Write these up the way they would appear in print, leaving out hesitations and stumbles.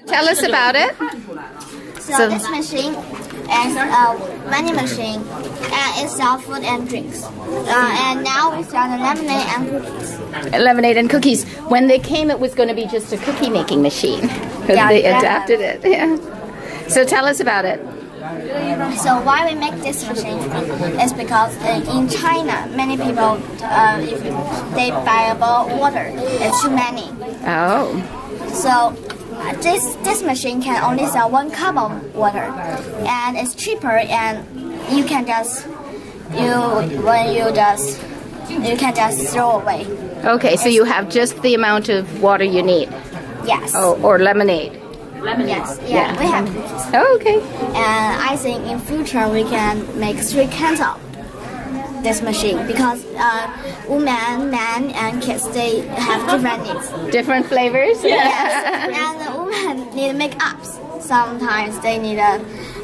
Tell us about it. So this machine is a vending machine, and it sells food and drinks. And now we sell the lemonade and cookies. Lemonade and cookies. When they came, it was going to be just a cookie making machine. They adapted it. Yeah. So tell us about it. So why we make this machine is because in China, many people, if they buy a bottle of water, it's too many. Oh. So this machine can only sell 1 cup of water, and it's cheaper, and you can just you can just throw away. Okay, so you have just the amount of water you need. Yes. Oh, or lemonade. Yes, yeah, we have cookies. Oh, okay. And I think in future we can make 3 kinds of this machine, because women, men, and kids, they have different needs. Different flavors? Yes. And the women need makeups. Sometimes they need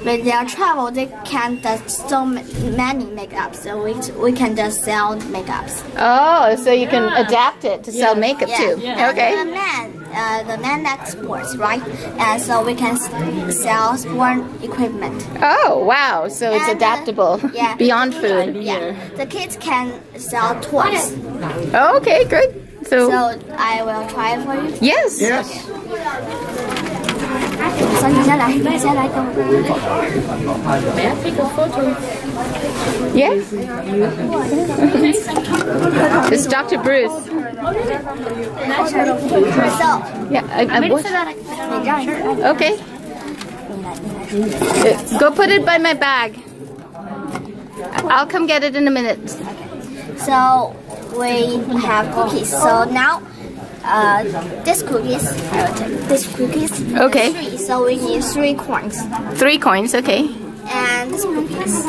when they are travel, they can't do so many makeups, so we can just sell makeups. Oh, so you can adapt it to sell makeup too. Yeah. Okay. And the men like sports, right? And so we can sell sport equipment. Oh, wow. So it's adaptable beyond food. Yeah. The kids can sell toys. Oh, okay, good. So I will try it for you. Yes. Yes. So you say go. May I take a photo? Yes. It's Dr. Bruce. So Yeah. Okay. Go put it by my bag. I'll come get it in a minute. So we have cookies. So now this cookies, I will take this cookies. Okay. 3, so we need 3 coins. 3 coins, okay. And this cookies,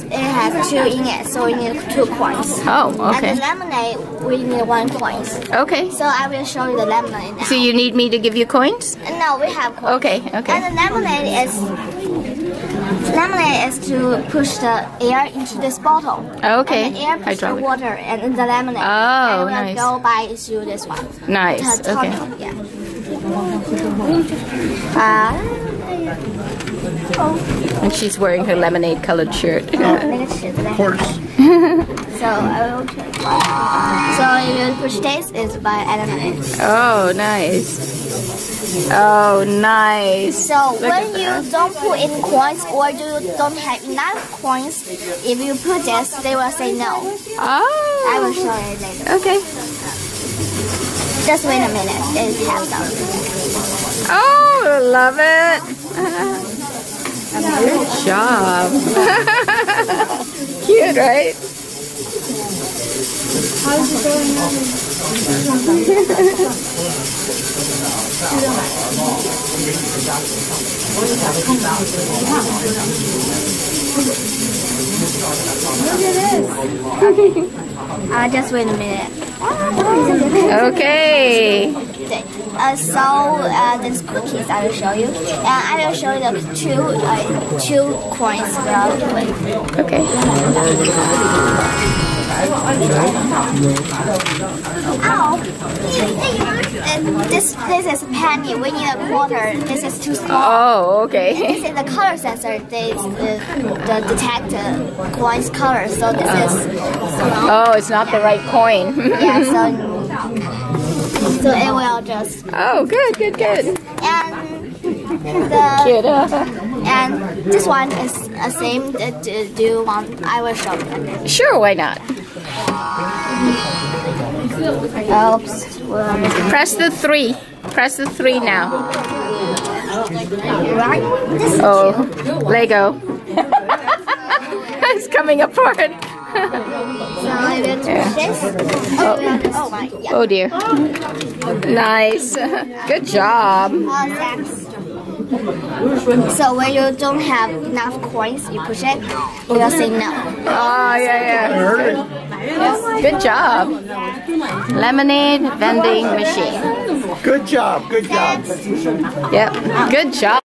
it has 2 in it, so we need 2 coins. Oh, okay. And the lemonade, we need 1 coin. Okay. So I will show you the lemonade now. So you need me to give you coins? No, we have coins. Okay, okay. And the lemonade is to push the air into this bottle. Okay. And the air pushes the water and the lemonade. Oh, and nice. Go by through this one. Nice. Okay. Yeah. And she's wearing her lemonade colored shirt. Of course. So I will try. So you push this is by element. Oh, nice. Oh, nice. So when you don't put in coins or you don't have enough coins, if you put this, they will say no. Oh. I will show you later. Okay. Just wait a minute. It has some. Oh, love it. Good job. Cute, right? How's it going on? Look at this. Just wait a minute. Okay. So these cookies I will show you, and I will show you the 2 coins real quick. Okay. Ow! This is a penny. We need a quarter. This is too small. Oh, okay. This is the color sensor. They detect the coin's color. So this is. Oh, it's not the right coin. Yeah. So it will just. Oh, good. And Cute. and this one is the same. Do you want? I will show you. Sure, why not? Oops. Press the 3. Press the 3 now. Right? This is Oh, Lego. It's coming apart. So I will twist this. Oh my, yeah. Oh dear. Nice. Good job. Thanks. So when you don't have enough coins, you push it, you will say no. Oh, yeah. Good job. Lemonade vending machine. Good job. Good job. Yep. Good job.